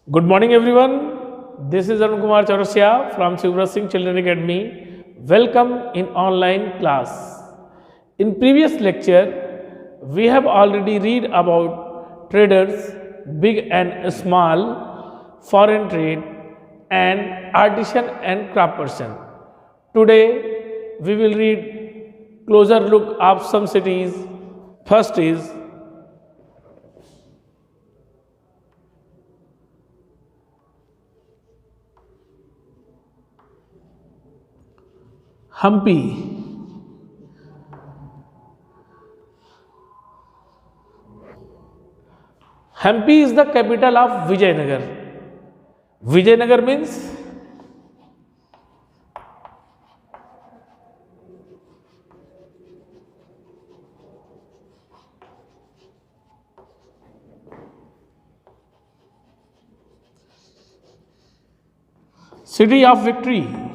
Good morning, everyone. This is Arun Kumar Chaurasia from Shivrat Singh Children Academy. Welcome in online class. In previous lecture, we have already read about traders, big and small, foreign trade, and artisan and craftsperson. Today, we will read closer look of some cities. First is Hampi. Hampi is the capital of Vijayanagar. Vijayanagar means city of victory.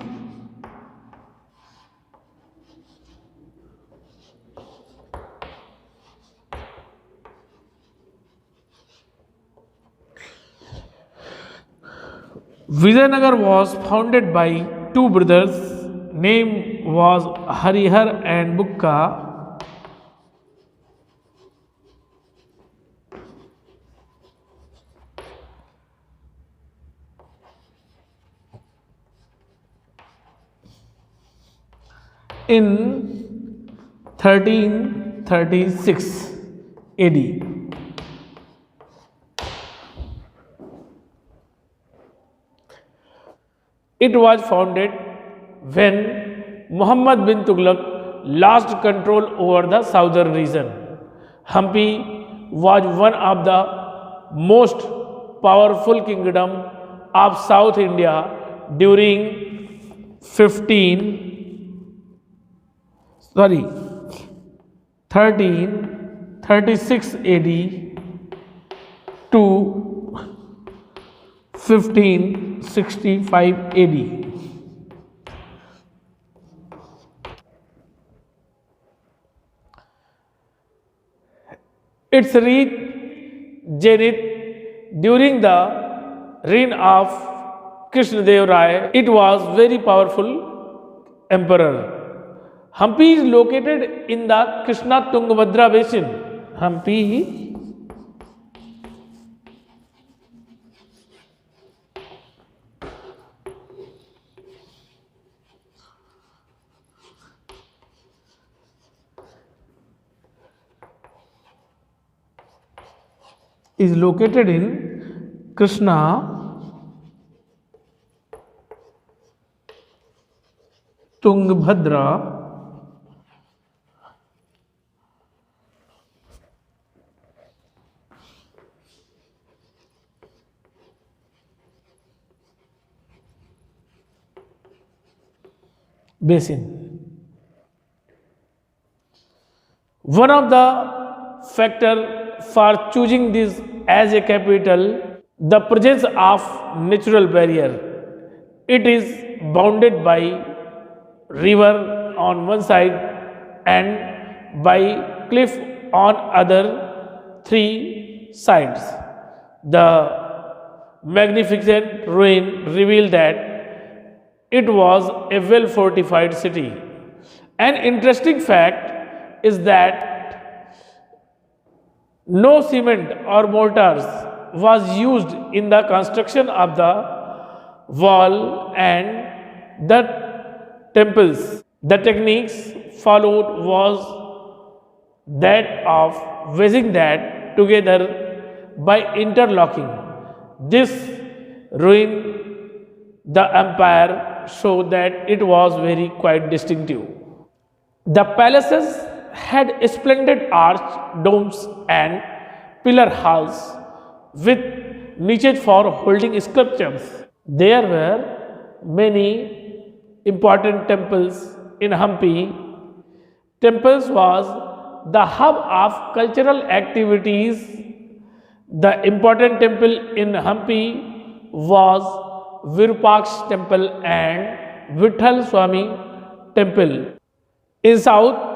Vijayanagar was founded by two brothers. Name was Harihar and Bukka. In 1336 AD. It was founded when Muhammad bin Tughlaq lost control over the southern region. Hampi was one of the most powerful kingdom of South India during 1336 AD to 1565 AD. Its reached zenith during the reign of Krishnadev Rai. It was very powerful emperor. Hampi is located in the Krishna Tungabhadra basin. Hampi is located in Krishna Tungabhadra basin. One of the factor for choosing this as a capital, the presence of natural barrier. It is bounded by river on one side and by cliff on other three sides. The magnificent ruin revealed that it was a well fortified city. An interesting fact is that no cement or mortars was used in the construction of the wall and the temples. The techniques followed was that of wedging that together by interlocking. This ruined the empire so that it was very quite distinctive. The palaces had splendid arched domes and pillar halls with niches for holding sculptures. There were many important temples in Hampi. Temples was the hub of cultural activities. The important temple in Hampi was Virupaksha temple and Vitthal Swami temple. In south,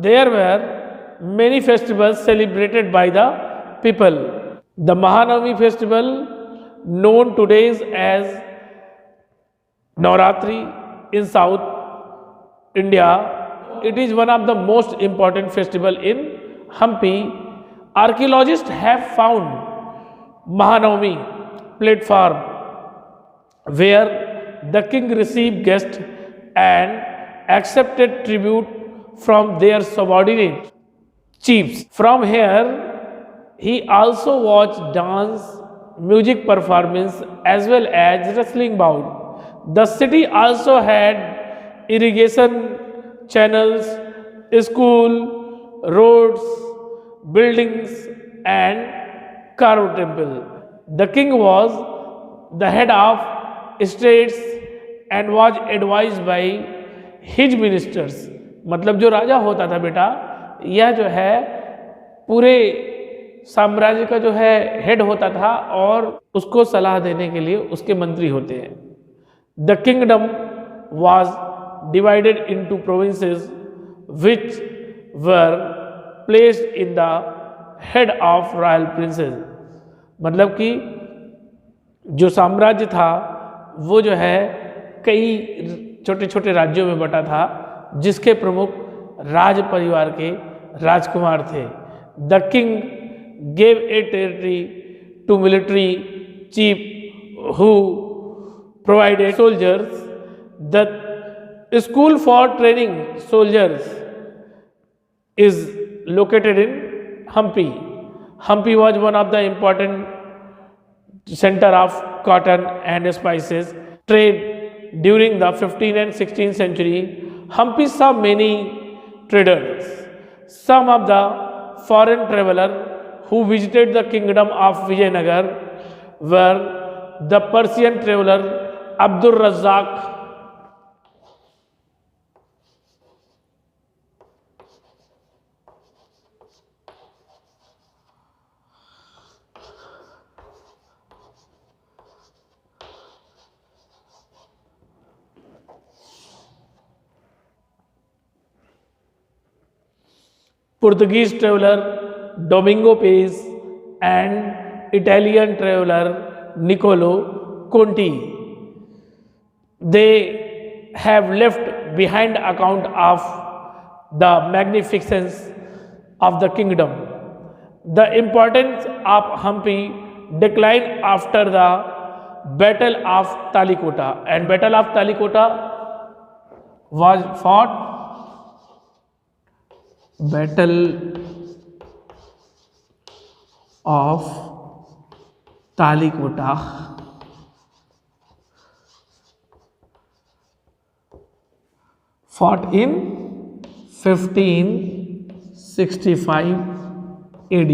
there were many festivals celebrated by the people. The Mahanavami festival known today as Navratri in South India. It is one of the most important festival in Hampi. Archaeologists have found Mahanavami platform where the king received guests and accepted tribute from their subordinate chiefs. From here, he also watched dance, music performance as well as wrestling bout. The city also had irrigation channels, school, roads, buildings and carved temple. The king was the head of states and was advised by his ministers. मतलब जो राजा होता था बेटा, यह जो है पूरे साम्राज्य का जो है हेड होता था और उसको सलाह देने के लिए उसके मंत्री होते हैं. The kingdom was divided into provinces which were placed in the head of royal princess. मतलब कि जो साम्राज्य था वो जो है कई छोटे छोटे राज्यों में बटा था जिसके प्रमुख राज परिवार के राजकुमार थे. The king gave a territory to military chief who provided soldiers. The school for training soldiers is located in Hampi. Hampi was one of the important center of cotton and spices trade during the 15th and 16th century. Hampi saw many traders. Some of the foreign travelers who visited the kingdom of Vijayanagar were the Persian traveler Abdur Razzaq, Portuguese traveler Domingo Pais and Italian traveler Niccolo Conti. They have left behind account of the magnificence of the kingdom. The importance of Hampi declined after the Battle of Talikota, and Battle of Talikota was fought Battle of Talikota fought in 1565 AD.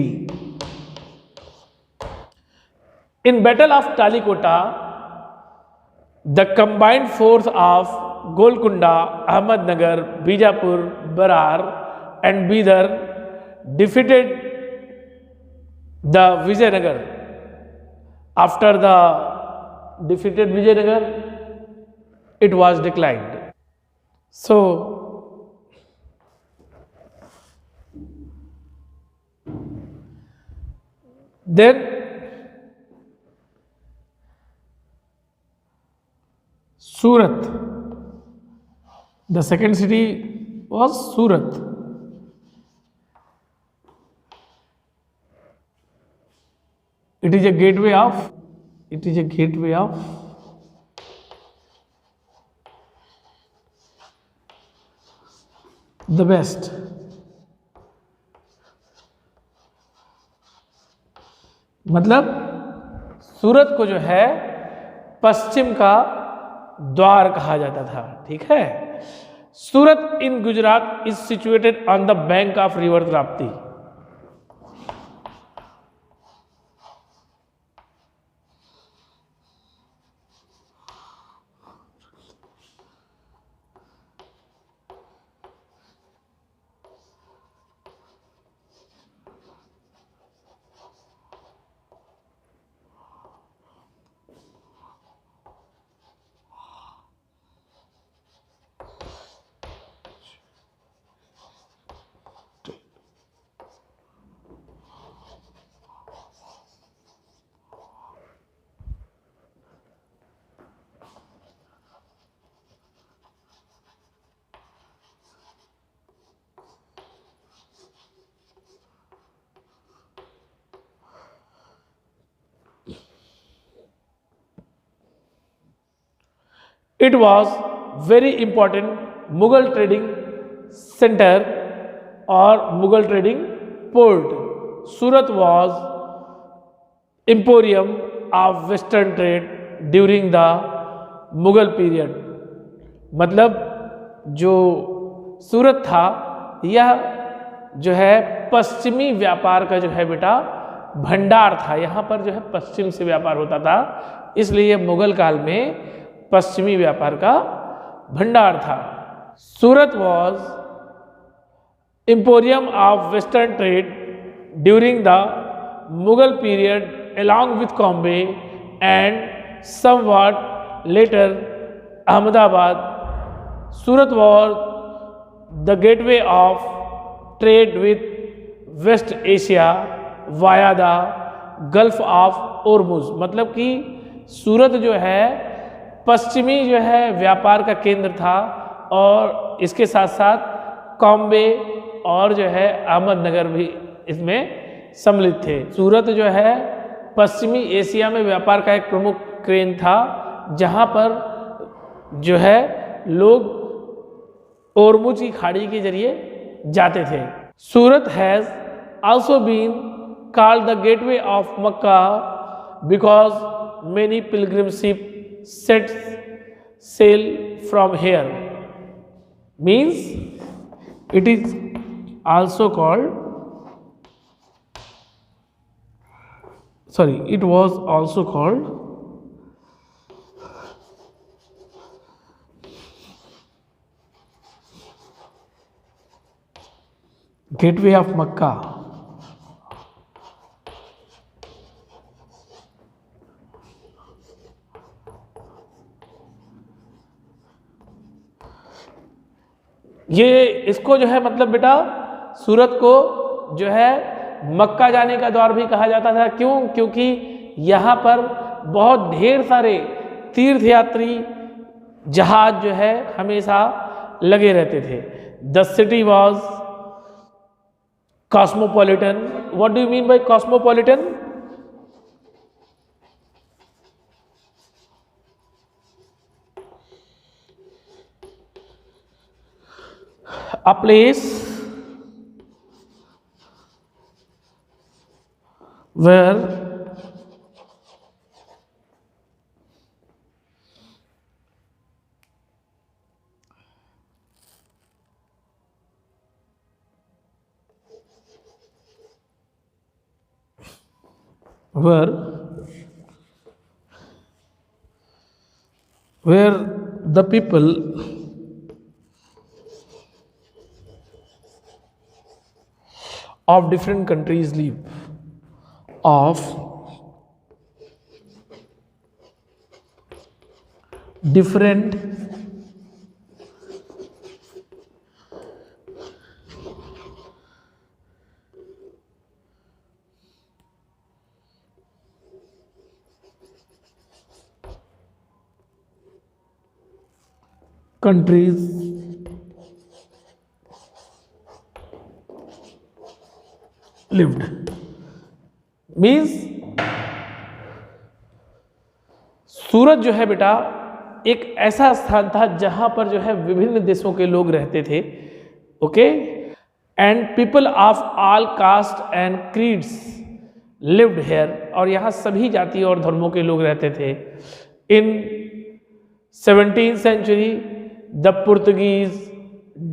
In Battle of Talikota, the combined force of Golconda, Ahmednagar, Bijapur, Berar and Bidar defeated the Vijayanagar. After the defeated Vijayanagar, it was declined. So, then Surat, the second city was Surat. It is a gateway of the West. मतलब सूरत को जो है पश्चिम का द्वार कहा जाता था. ठीक है. Surat in Gujarat is situated on the bank of river Rapti. It was very important Mughal trading center or Mughal trading port. Surat was emporium of western trade during the Mughal period. मतलब जो सूरत था यह जो है पश्चिमी व्यापार का जो है बेटा भंडार था। यहाँ पर जो है पश्चिम से व्यापार होता था, इसलिए मुगल काल में पश्चिमी व्यापार का भंडार था। Surat was emporium of western trade during the Mughal period along with Bombay and somewhat later Ahmedabad. Surat was the gateway of trade with West Asia via the Gulf of Hormuz. मतलब कि सूरत जो है पश्चिमी जो है व्यापार का केंद्र था और इसके साथ साथ बॉम्बे और जो है अहमदनगर भी इसमें सम्मिलित थे। सूरत जो है पश्चिमी एशिया में व्यापार का एक प्रमुख केंद्र था जहां पर जो है लोग ओरमुज की खाड़ी के जरिए जाते थे। Surat has also been called the gateway of Mecca because many pilgrim ship set sail from here. Means it is also called it was also called gateway of Makkah. ये इसको जो है मतलब बेटा सूरत को जो है मक्का जाने का द्वार भी कहा जाता था। क्यों? क्योंकि यहाँ पर बहुत ढेर सारे तीर्थयात्री जहाज जो है हमेशा लगे रहते थे। The city was cosmopolitan. What do you mean by cosmopolitan? A place where the people of different countries live, of different countries lived. Means Surat जो है बेटा एक ऐसा स्थान था जहां पर जो है विभिन्न देशों के लोग रहते थे। Okay, and people of all cast and creeds lived hair, और यहाँ सभी जाति और धर्मों के लोग रहते थे। In 17th century the Portuguese,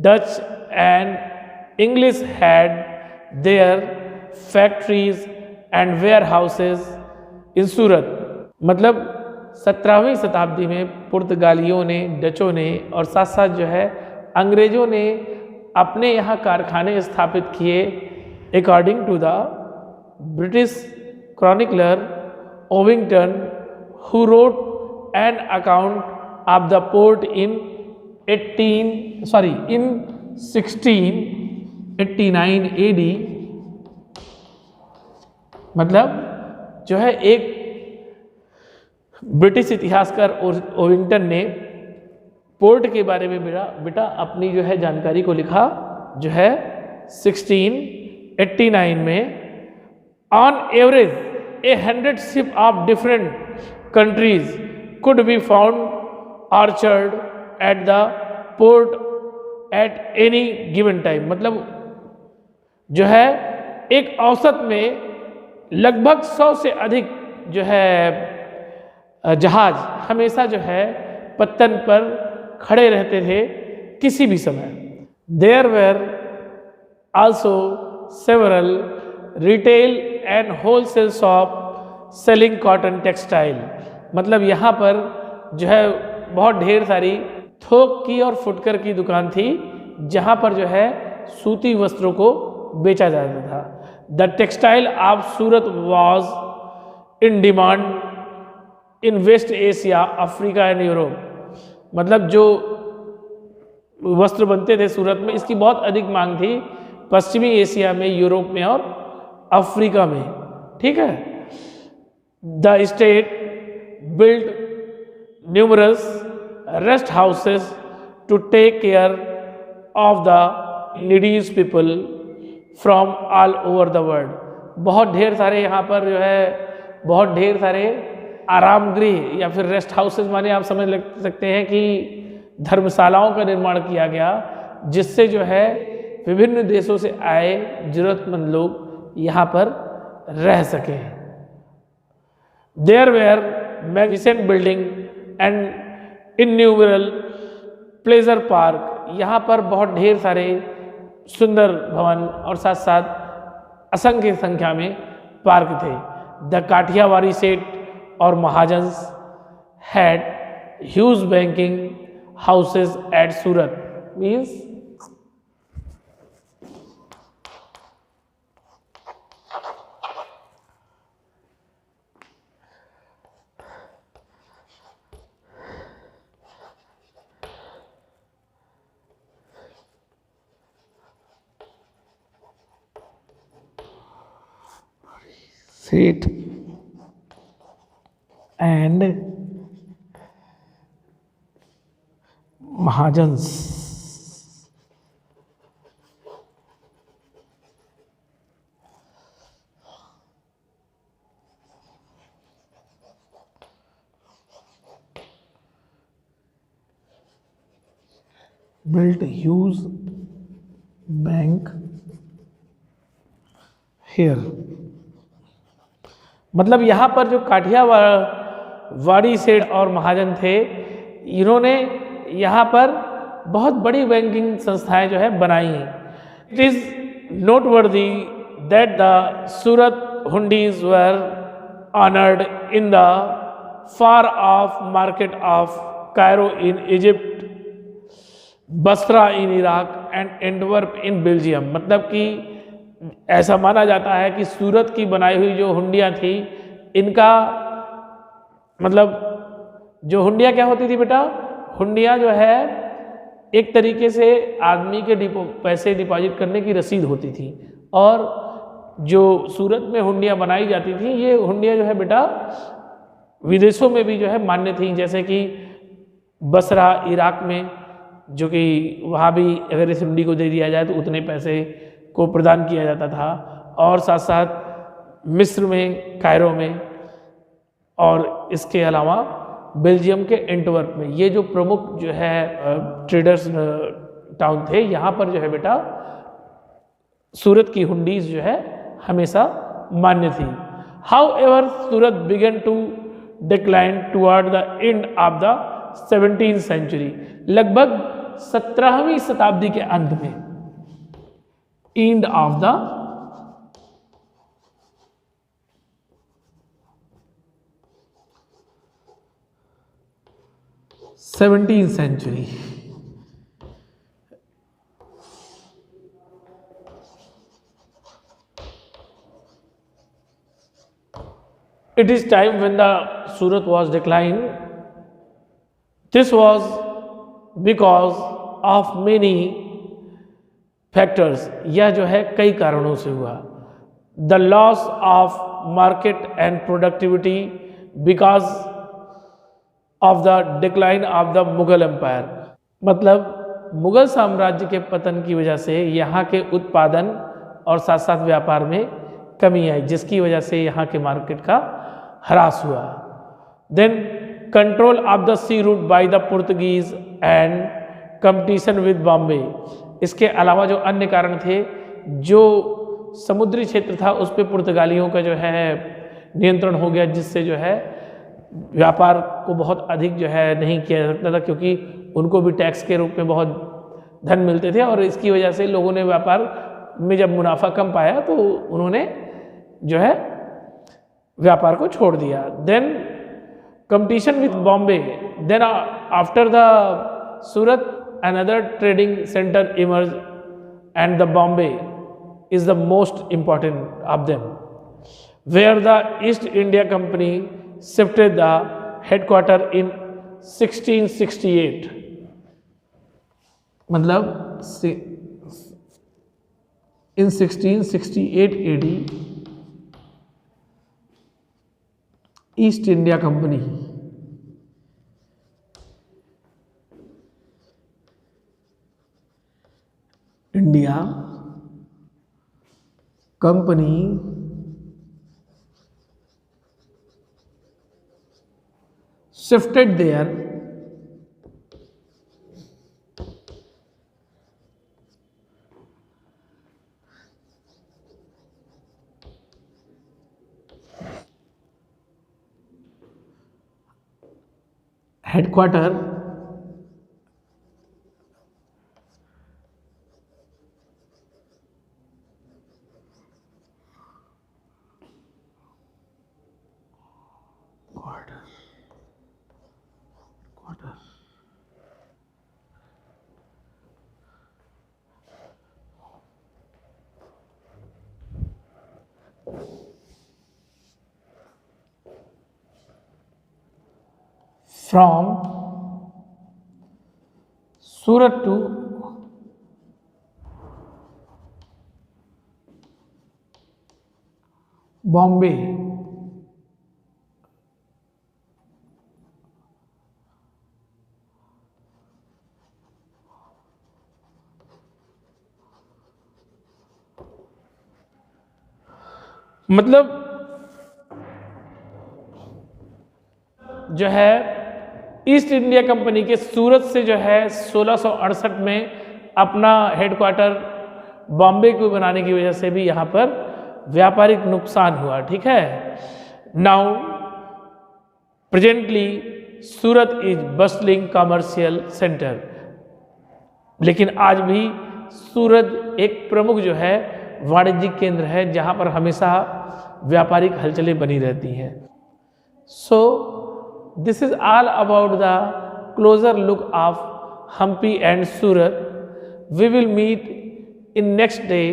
Dutch and English had their factories and warehouses in Surat. मतलब 17वीं शताब्दी में पुर्तगालियों ने, डचों ने और साथ साथ जो है अंग्रेजों ने अपने यहाँ कारखाने स्थापित किए। According to the British chronicler Ovington, who wrote an account of the port in 1689 AD। मतलब जो है एक ब्रिटिश इतिहासकार ओविंगटन ने पोर्ट के बारे में बेटा अपनी जो है जानकारी को लिखा, जो है 1689 में। On average 100 ship of different countries could be found orchard at the port at any given time। मतलब जो है एक औसत में लगभग 100 से अधिक जो है जहाज हमेशा जो है पत्तन पर खड़े रहते थे किसी भी समय। There were also several retail and wholesale shop selling cotton textile। मतलब यहाँ पर जो है बहुत ढेर सारी थोक की और फुटकर की दुकान थी जहाँ पर जो है सूती वस्त्रों को बेचा जाता था। The textile of Surat was in demand in West Asia, Africa and Europe. मतलब जो वस्त्र बनते थे सूरत में, इसकी बहुत अधिक मांग थी पश्चिमी एशिया में, यूरोप में और अफ्रीका में। ठीक है। The state build numerous rest houses to take care of the needy people from all over the world. बहुत ढेर सारे यहाँ पर जो है बहुत ढेर सारे आराम गृह या फिर रेस्ट हाउसेस माने आप समझ सकते हैं कि धर्मशालाओं का निर्माण किया गया जिससे जो है विभिन्न देशों से आए जरूरतमंद लोग यहाँ पर रह सकें। There were magnificent building and innumerable pleasure park. यहाँ पर बहुत ढेर सारे सुंदर भवन और साथ साथ असंख्य संख्या में पार्क थे। द काठियावाड़ी सेठ और Mahajans had huge banking houses at Surat. Means seth and Mahajans built huge bank here। मतलब यहाँ पर जो काठियावाड़ी सेठ और महाजन थे, इन्होंने यहाँ पर बहुत बड़ी बैंकिंग संस्थाएं जो है बनाई हैं। It is noteworthy that the Surat hundis were honoured in the far off market of Cairo in Egypt, Basra in Iraq and Antwerp in Belgium. मतलब कि ऐसा माना जाता है कि सूरत की बनाई हुई जो हुंडियाँ थी, इनका मतलब जो हुंडियाँ क्या होती थी बेटा, हुंडियाँ जो है एक तरीके से आदमी के पैसे डिपॉजिट करने की रसीद होती थी, और जो सूरत में हुंडियाँ बनाई जाती थी, ये हुंडियाँ जो है बेटा विदेशों में भी जो है मान्य थी। जैसे कि बसरा इराक में, जो कि वहाँ भी अगर इस हुंडी को दे दिया जाए तो उतने पैसे को प्रदान किया जाता था, और साथ साथ मिस्र में, कायरो में, और इसके अलावा बेल्जियम के एंटवर्प में। ये जो प्रमुख जो है ट्रेडर्स टाउन थे, यहाँ पर जो है बेटा सूरत की हुंडीज जो है हमेशा मान्य थी। However Surat began to decline toward the end of the 17th century. लगभग 17वीं शताब्दी के अंत में, end of the 17th century, it is time when the Surat was declined. This was because of many factors। यह जो है कई कारणों से हुआ। The loss of market and productivity because of the decline of the Mughal Empire। मतलब मुगल साम्राज्य के पतन की वजह से यहाँ के उत्पादन और साथ साथ व्यापार में कमी आई, जिसकी वजह से यहाँ के मार्केट का ह्रास हुआ। Then control of the sea route by the Portuguese and competition with Bombay. इसके अलावा जो अन्य कारण थे, जो समुद्री क्षेत्र था उस पर पुर्तगालियों का जो है नियंत्रण हो गया, जिससे जो है व्यापार को बहुत अधिक जो है नहीं किया जा सकता था, क्योंकि उनको भी टैक्स के रूप में बहुत धन मिलते थे, और इसकी वजह से लोगों ने व्यापार में जब मुनाफा कम पाया तो उन्होंने जो है व्यापार को छोड़ दिया। Then competition with Bombay, then after the Surat another trading center emerged, and the Bombay is the most important of them, where the East India Company shifted the headquarter in 1668। मतलब in 1668 AD east India company India company shifted their headquarter from Surat to Bombay। मतलब जो है east India company के सूरत से जो है 1668 में अपना हेडक्वार्टर बॉम्बे को बनाने की वजह से भी यहाँ पर व्यापारिक नुकसान हुआ। ठीक है, now presently Surat is bustling commercial centre, लेकिन आज भी सूरत एक प्रमुख जो है वाणिज्यिक केंद्र है, जहाँ पर हमेशा व्यापारिक हलचलें बनी रहती हैं। सो this is all about the closer look of Hampi and Surat. We will meet in next day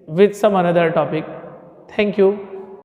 with some another topic. Thank you.